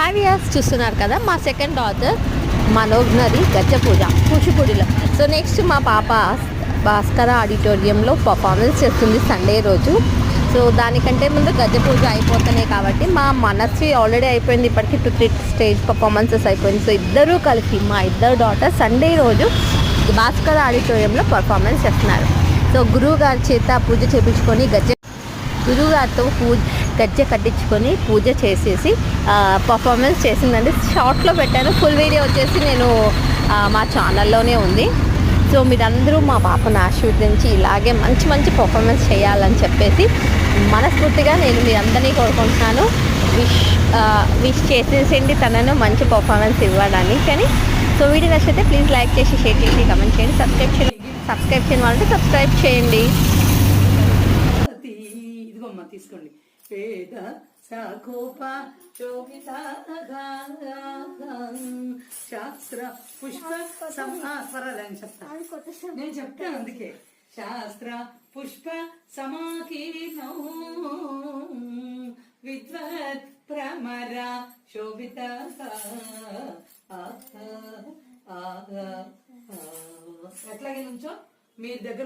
Hi viewers, చూస్తున్నారు కదా మా సెకండ్ డాటర్ మనోజ్ఞది గజ్జ పూజ కూచిపూడిలో. సో నెక్స్ట్ మా పాప భాస్కర ఆడిటోరియంలో పర్ఫార్మెన్స్ చేస్తుంది సండే రోజు. సో దానికంటే ముందు గజ్జ పూజ అయిపోతున్నాయి కాబట్టి మా మనస్వి ఆల్రెడీ అయిపోయింది, ఇప్పటికీ 2-3 స్టేజ్ పర్ఫార్మెన్సెస్ అయిపోయింది. సో ఇద్దరూ కలిసి మా ఇద్దరు డాటర్ సండే రోజు భాస్కర ఆడిటోరియంలో పర్ఫార్మెన్స్ చేస్తున్నారు. సో గురువు గారి చేత పూజ చేయించుకొని గురువుగారితో గజ్జె కట్టించుకొని పూజ చేసేసి పర్ఫార్మెన్స్ చేసిందండి. షార్ట్లో పెట్టాను, ఫుల్ వీడియో వచ్చేసి నేను మా ఛానల్లోనే ఉంది. సో మీరందరూ మా పాపను ఆశీర్వదించి ఇలాగే మంచి మంచి పర్ఫార్మెన్స్ చేయాలని చెప్పేసి మనస్ఫూర్తిగా నేను మీ అందరినీ కోరుకుంటున్నాను. విష్ చేసేసేయండి తనను మంచి పర్ఫార్మెన్స్ ఇవ్వడానికి. కానీ సో వీడియో నచ్చితే ప్లీజ్ లైక్ చేసి, షేర్ చేసి, కమెంట్ చేయండి. సబ్స్క్రైబ్ చేయని వాళ్ళంటే సబ్స్క్రైబ్ చేయండి. తీసుకోండి. వేద సాకోప శోభిత శాస్త్ర పుష్ప స్వరాలని చెప్తాను, నేను చెప్తాను. అందుకే శాస్త్ర పుష్ప సమాకీర్ణం విద్వత్ ప్రమర శోభిత ఎట్లాగే నుంచో మీ దగ్గర